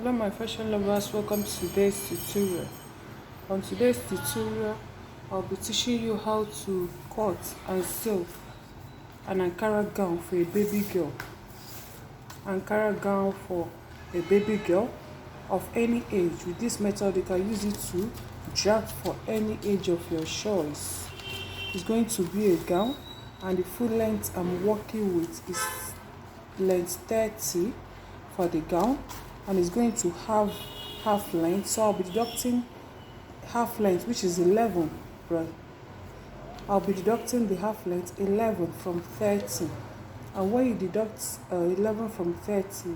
Hello my fashion lovers, welcome to today's tutorial. On today's tutorial, I'll be teaching you how to cut and sew an Ankara gown for a baby girl. Ankara gown for a baby girl of any age. With this method, you can use it to draft for any age of your choice. It's going to be a gown, and the full length I'm working with is length 30 for the gown, and it's going to have half length, so I'll be deducting half length, which is 11, right? I'll be deducting the half length 11 from 30, and when you deduct 11 from 30,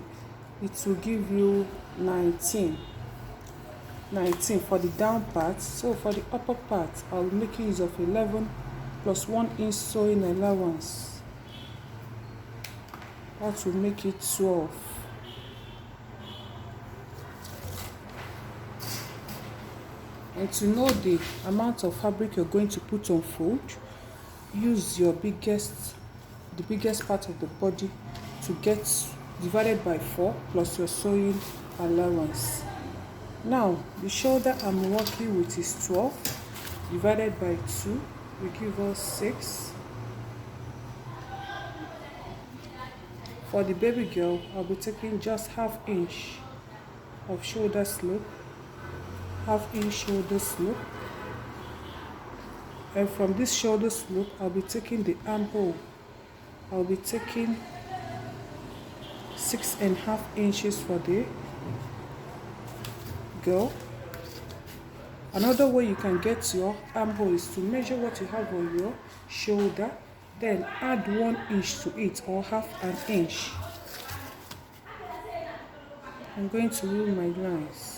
it will give you 19 for the down part. So for the upper part, I'll be making use of 11 plus 1 inch sewing allowance. That will make it 12. And to know the amount of fabric you're going to put on fold, use the biggest part of the body to get divided by 4 plus your sewing allowance. Now, the shoulder I'm working with is 12 divided by 2 will give us 6. For the baby girl, I'll be taking just half inch of shoulder slope, half inch shoulder slope, and from this shoulder slope I'll be taking the armhole. I'll be taking 6.5 inches for the girl. Another way you can get your armhole is to measure what you have on your shoulder, then add 1 inch to it, or half an inch. I'm going to rule my lines.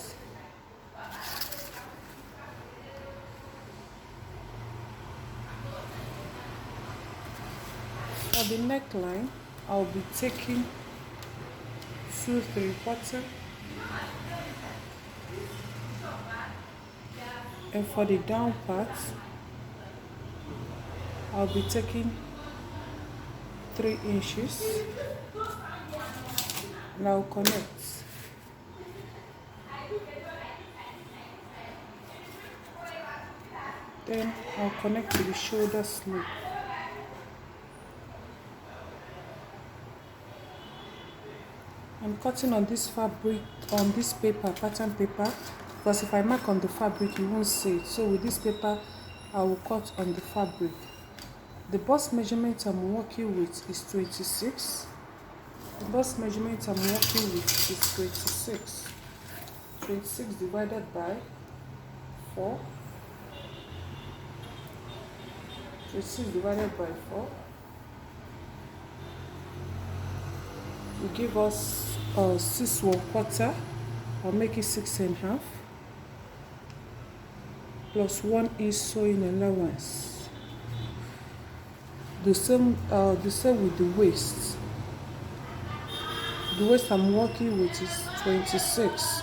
For the neckline, I'll be taking 2 3/4, and for the down part, I'll be taking 3 inches, and I'll connect. Then I'll connect to the shoulder slope. I'm cutting on this fabric, on this paper, pattern paper, because if I mark on the fabric, you won't see it. So with this paper, I will cut on the fabric. The bust measurement I'm working with is 26. The bust measurement I'm working with is 26. 26 divided by 4. 26 divided by 4 will give us 6 1/4. I'll make it 6.5 plus 1 inch sewing allowance. The same with the waist. The waist I'm working with is 26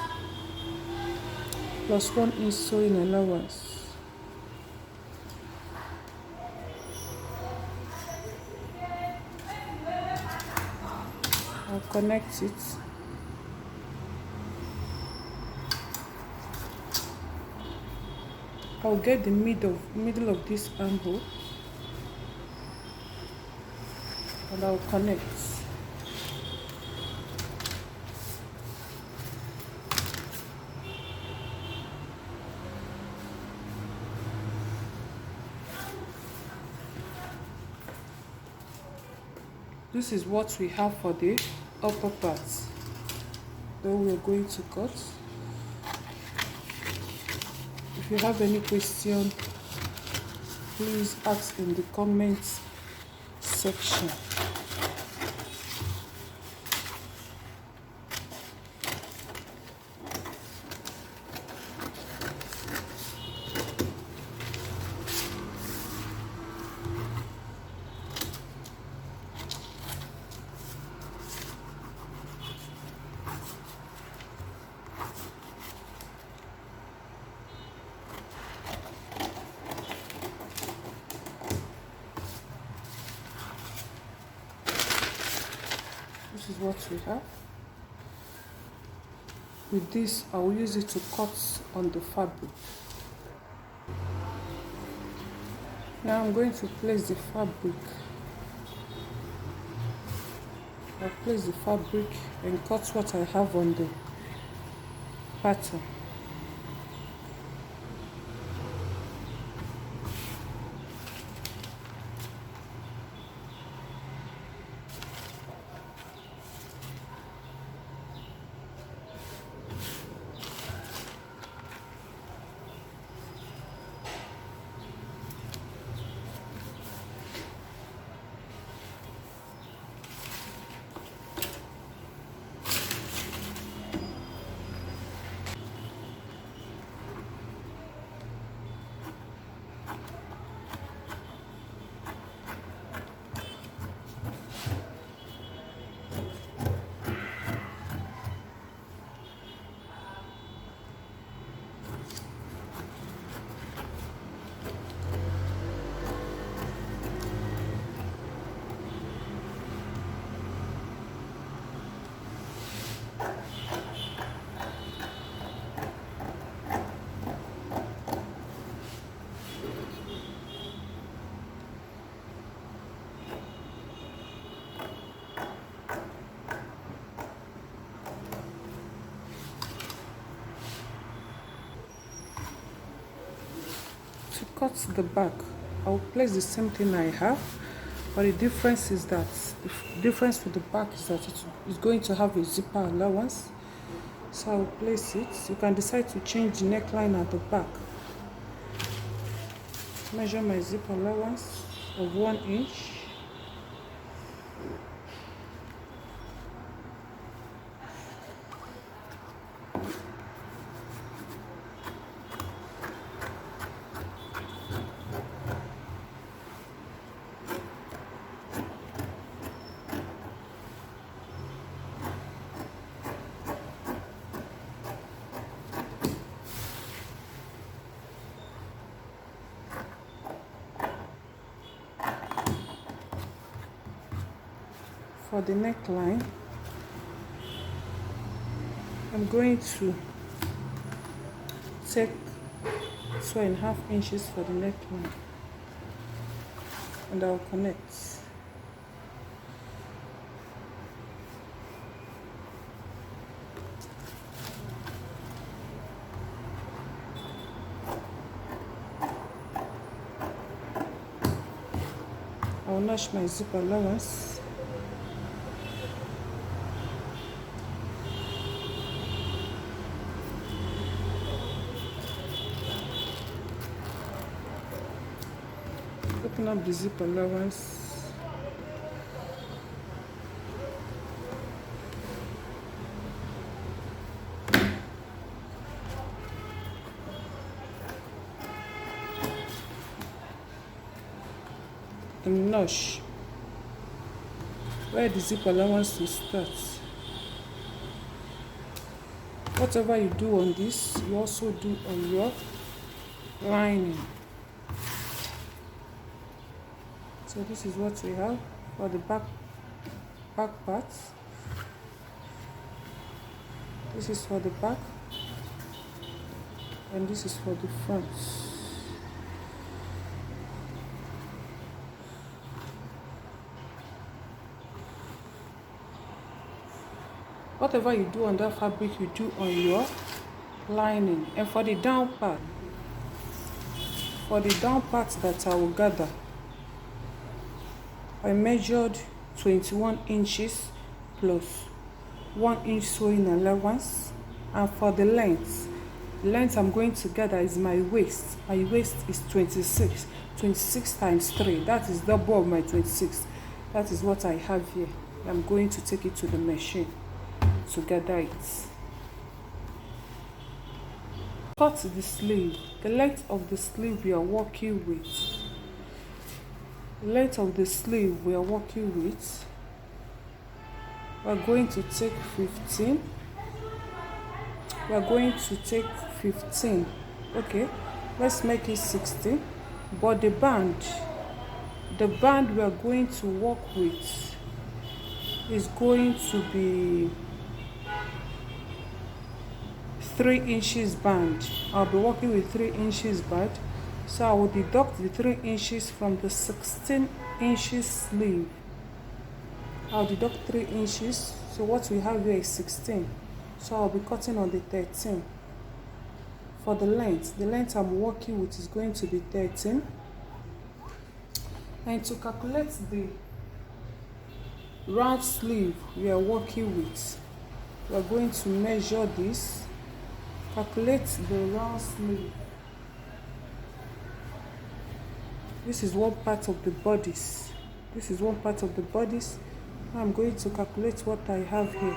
plus 1 inch sewing allowance. I'll connect it. I'll get the middle of this armhole, and I'll connect. This is what we have for the upper part. Then we're going to cut. If you have any question, please ask in the comments section. This is what we have. With this, I will use it to cut on the fabric. Now I'm going to place the fabric. I'll place the fabric and cut what I have on the pattern. To cut the back, I will place the same thing I have, but the difference is that the difference with the back is that it is going to have a zipper allowance. So I will place it. You can decide to change the neckline at the back. Measure my zip allowance of 1 inch. For the neckline, I'm going to take 2.5 inches for the neckline, and I'll connect. I'll notch my zip allowance. Open up the zip allowance. And notch where the zip allowance will start. Whatever you do on this, you also do on your lining. So this is what we have for the back part. This is for the back, and this is for the front. Whatever you do on that fabric, you do on your lining. And for the down part that I will gather, I measured 21 inches plus 1 inch sewing allowance. And for the length I'm going to gather is my waist. My waist is 26 times 3. That is double of my 26. That is what I have here. I'm going to take it to the machine to gather it. Cut the sleeve. The length of the sleeve we are working with. The length of the sleeve we are working with. We're going to take 15. We're going to take 15. Okay, let's make it 16. But the band we are going to work with is going to be 3 inches band. I'll be working with 3 inches band. So I will deduct the 3 inches from the 16 inches sleeve. I'll deduct 3 inches. So what we have here is 16. So I'll be cutting on the 13. For the length I'm working with is going to be 13. And to calculate the round sleeve we are working with, we are going to measure this, calculate the round sleeve. This is one part of the bodice. This is one part of the bodice. Now I'm going to calculate what I have here.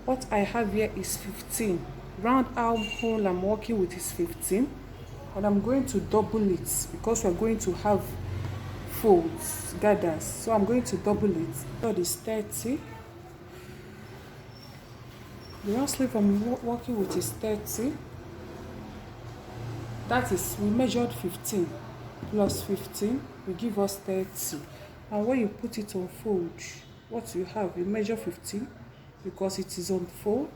What I have here is 15. Round armhole I'm working with is 15. And I'm going to double it because we're going to have folds, gathers. So I'm going to double it. That is 30. The round sleeve I'm working with is 30. That is, we measured 15 plus 15 will give us 30. And when you put it on fold, what you have, you measure 15 because it is on fold.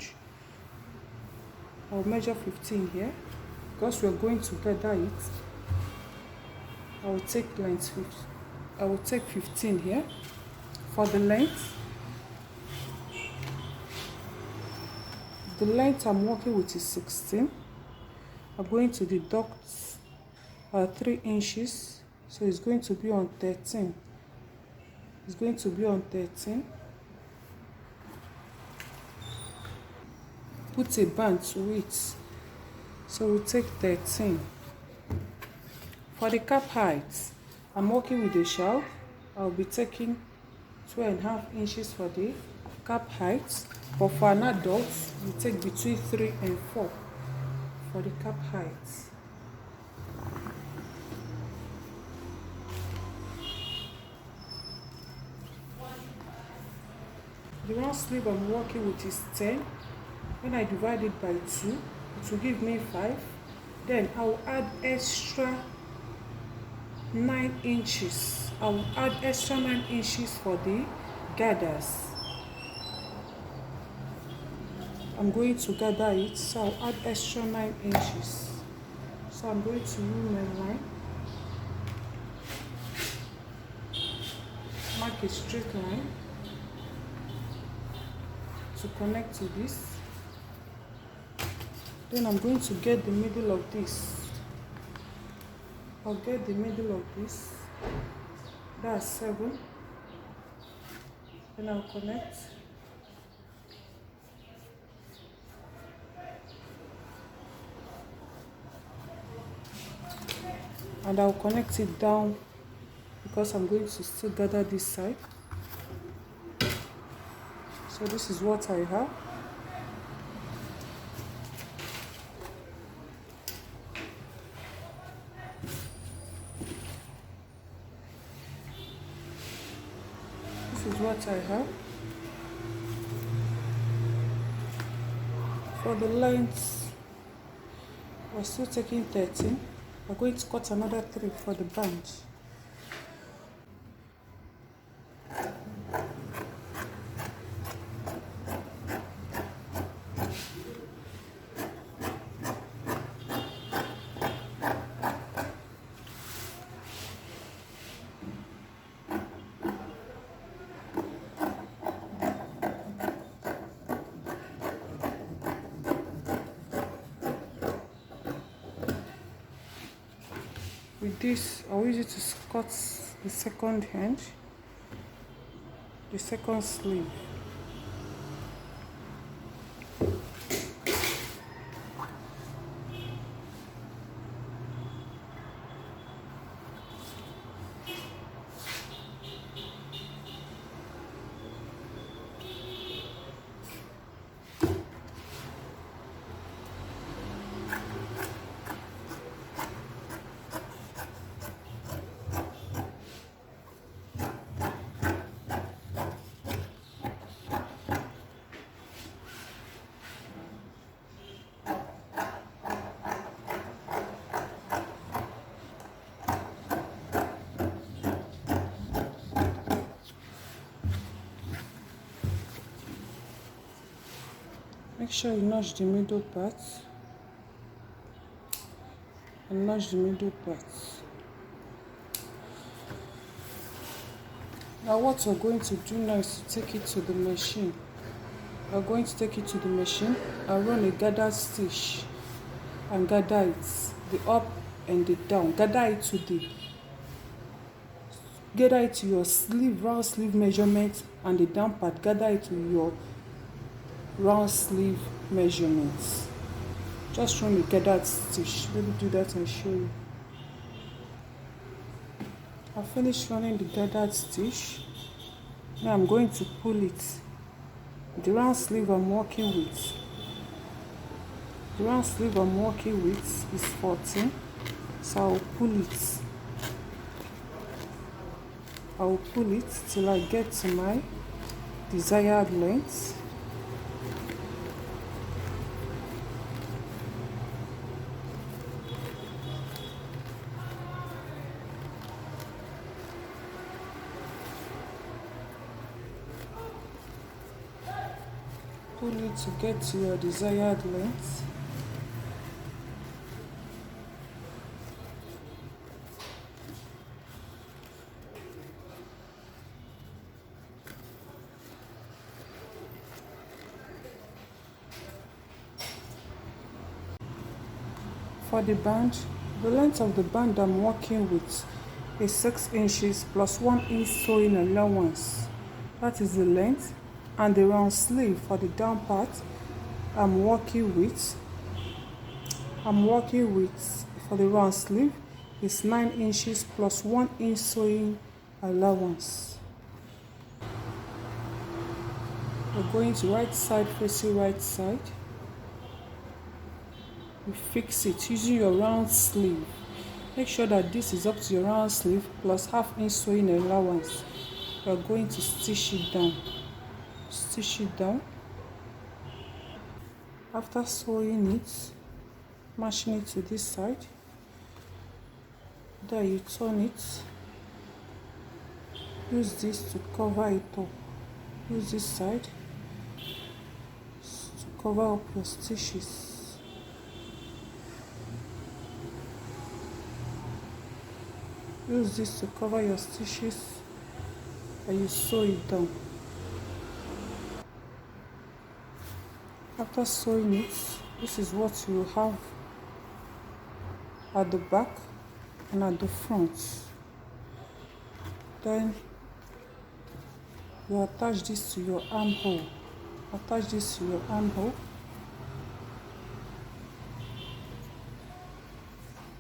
I'll measure 15 here because we're going to gather it. I will take length 15. I will take 15 here for the length. The length I'm working with is 16. I'm going to deduct 3 inches, so it's going to be on 13. It's going to be on 13. Put a band to it, so we'll take 13. For the cap height, I'm working with a shawl. I'll be taking 2.5 inches for the cap height, but for an adult, we take between 3 and 4 for the cap height. The round sleeve I'm working with is 10. When I divide it by 2, it will give me 5. Then I will add extra 9 inches. I will add extra 9 inches for the gathers. I'm going to gather it, so I'll add extra 9 inches. So I'm going to use my line, mark a straight line to connect to this. Then I'm going to get the middle of this. I'll get the middle of this. That's 7. Then I'll connect. And I'll connect it down because I'm going to still gather this side. So this is what I have. This is what I have. For the length, we're still taking 13. We're going to cut another 3 for the band. With this, I'll use it to cut the second hand, the second sleeve. Make sure you notch the middle part and notch the middle part. Now what we're going to do now is to take it to the machine. We're going to take it to the machine and run a gathered stitch and gather it, the up and the down. Gather it to your sleeve, round sleeve measurement, and the down part, gather it to your round sleeve measurements. Just run a gathered stitch. Let me do that and show you. I finished running the gathered stitch. Now I'm going to pull it. The round sleeve I'm working with. The round sleeve I'm working with is 14. So I'll pull it. I will pull it till I get to my desired length. Pull it to get to your desired length. For the band, the length of the band I'm working with is 6 inches plus 1 inch sewing allowance. That is the length. And the round sleeve for the down part I'm working with for the round sleeve is 9 inches plus 1 inch sewing allowance. We're going to right side facing right side. You fix it using your round sleeve. Make sure that this is up to your round sleeve plus half inch sewing allowance. We're going to stitch it down. Stitch it down. After sewing it, mashing it to this side, then you turn it. Use this to cover it up. Use this side to cover up your stitches. Use this to cover your stitches and you sew it down. After sewing it, this is what you will have at the back and at the front. Then you attach this to your armhole. Attach this to your armhole.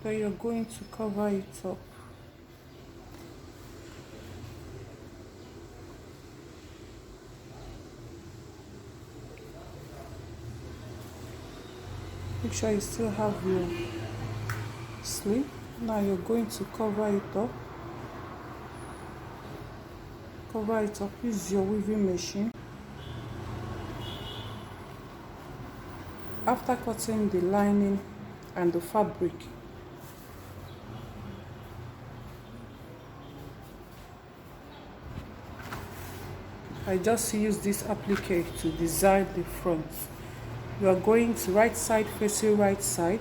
Then you're going to cover it up. Make sure you still have your sleeve. Now you're going to cover it up. Cover it up. Use your weaving machine. After cutting the lining and the fabric, I just use this applique to design the front. You are going to right side facing right side.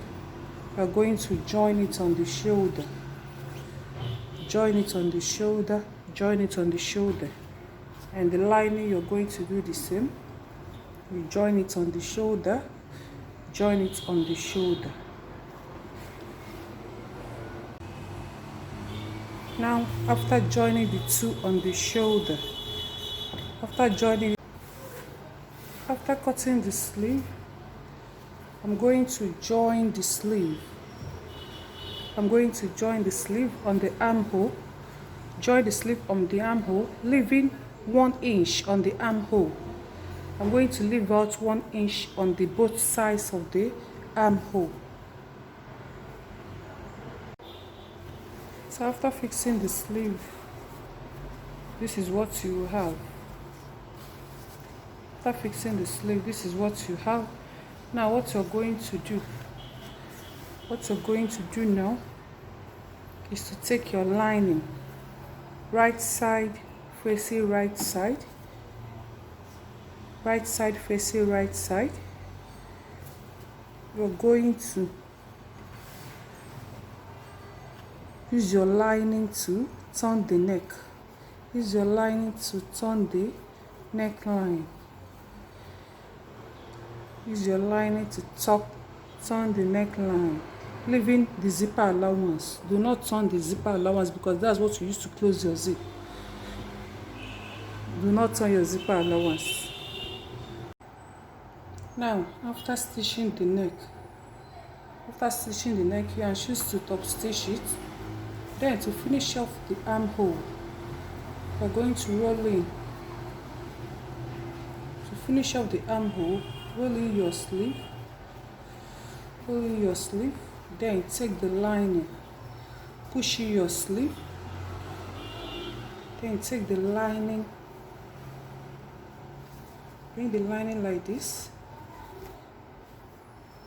You are going to join it on the shoulder. Join it on the shoulder. Join it on the shoulder. And the lining, you're going to do the same. You join it on the shoulder. Join it on the shoulder. Now, after joining the two on the shoulder, after cutting the sleeve, I'm going to join the sleeve. I'm going to join the sleeve on the armhole. Join the sleeve on the armhole, leaving 1 inch on the armhole. I'm going to leave out 1 inch on the both sides of the armhole. So after fixing the sleeve, this is what you have. After fixing the sleeve, this is what you have. Now what you're going to do now is to take your lining, right side facing right side, right side facing right side, you're going to use your lining to turn the neck. Use your lining to turn the neckline. Use your lining to turn the neckline, leaving the zipper allowance. Do not turn the zipper allowance because that's what you use to close your zip. Do not turn your zipper allowance. Now, after stitching the neck, you can choose to top stitch it. Then to finish off the armhole, we're going to roll in. To finish off the armhole, roll in your sleeve. Then take the lining, push in your sleeve. Then take the lining, bring the lining like this.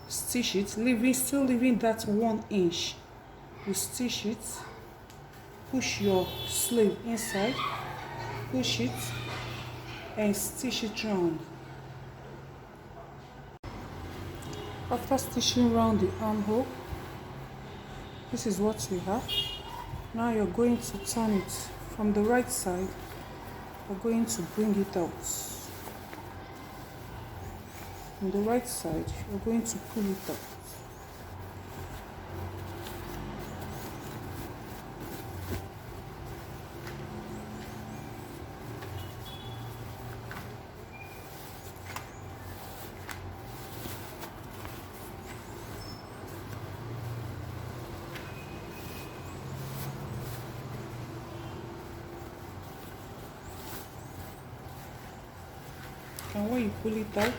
Stitch it, still leaving that 1 inch. You stitch it, push your sleeve inside, push it, and stitch it round. After stitching round the armhole, this is what we have. Now you're going to turn it from the right side. You're going to bring it out. On the right side, you're going to pull it out. And when you pull it out,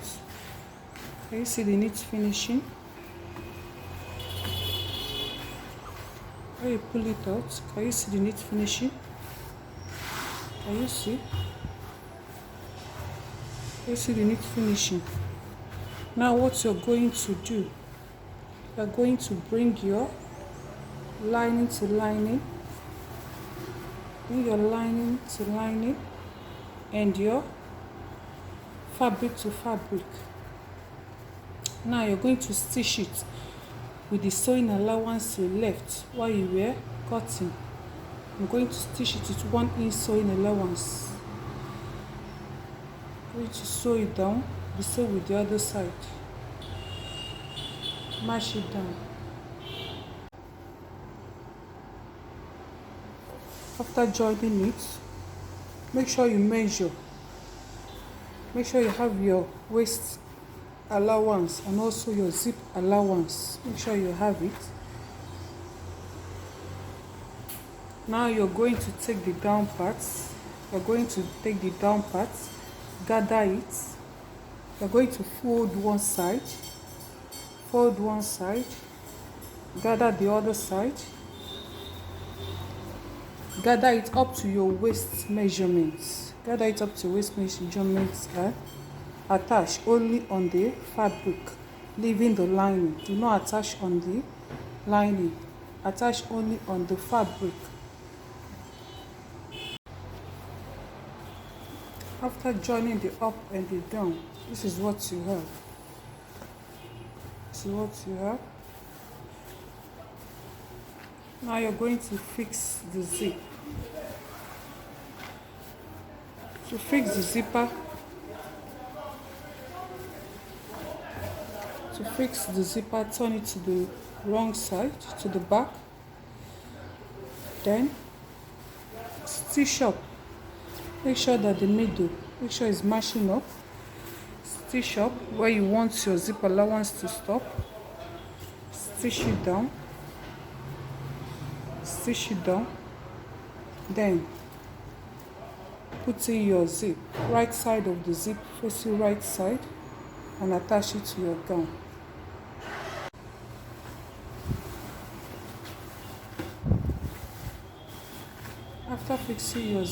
can you see the neat finishing? When you pull it out, can you see the neat finishing? Can you see? Can you see the neat finishing? Now what you're going to do, you're going to bring your lining to lining, bring your lining to lining, and your fabric to fabric. Now you're going to stitch it with the sewing allowance you left while you were cutting. I'm going to stitch it with 1 inch sewing allowance. I'm going to sew it down the same with the other side. Mash it down. After joining it, make sure you measure. Make sure you have your waist allowance and also your zip allowance. Make sure you have it. Now you're going to take the down parts. You're going to take the down parts, gather it. You're going to fold one side, gather the other side, gather it up to your waist measurements. Gather it up to waist measurements. Attach only on the fabric, leaving the lining. Do not attach on the lining. Attach only on the fabric. After joining the up and the down, this is what you have. This is what you have. Now you're going to fix the zip. To fix the zipper, turn it to the wrong side, to the back. Then stitch up. Make sure that the middle, make sure it's matching up. Stitch up where you want your zip allowance to stop. Stitch it down. Stitch it down. Then put in your zip, right side of the zip, facing right side, and attach it to your gown. After fixing your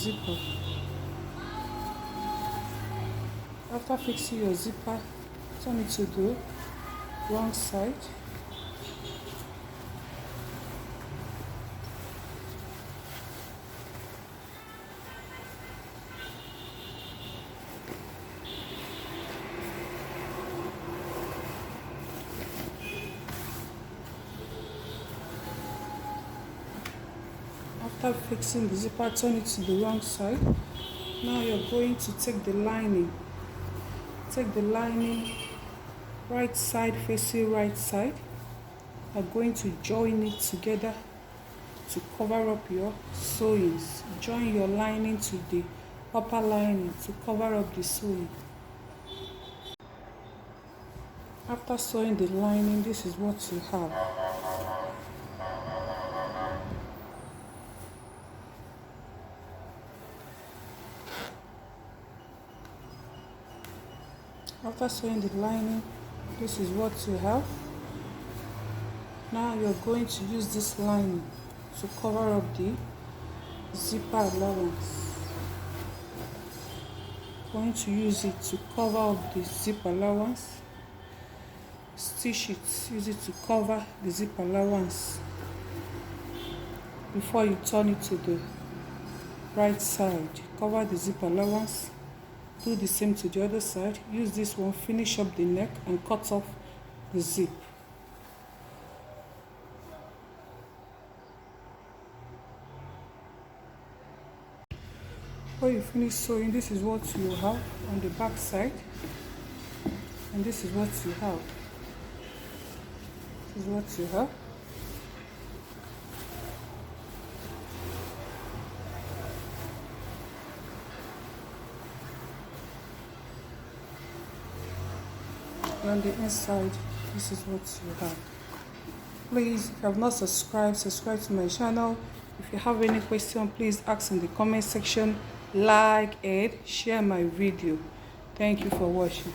zipper, turn it to the wrong side. After fixing the zipper, turn it to the wrong side. Now you're going to take the lining. Take the lining, right side facing right side. You're going to join it together to cover up your sewings. Join your lining to the upper lining to cover up the sewing. After sewing the lining, this is what you have. After sewing the lining, this is what you have. Now you're going to use this lining to cover up the zipper allowance. Going to use it to cover up the zip allowance. Stitch it, use it to cover the zip allowance before you turn it to the right side. Cover the zip allowance. Do the same to the other side. Use this one, finish up the neck and cut off the zip. When you finish sewing, this is what you have on the back side, and this is what you have. This is what you have. And on the inside, this is what you have. Please, if you have not subscribed, subscribe to my channel. If you have any question, please ask in the comment section. Like and share my video. Thank you for watching.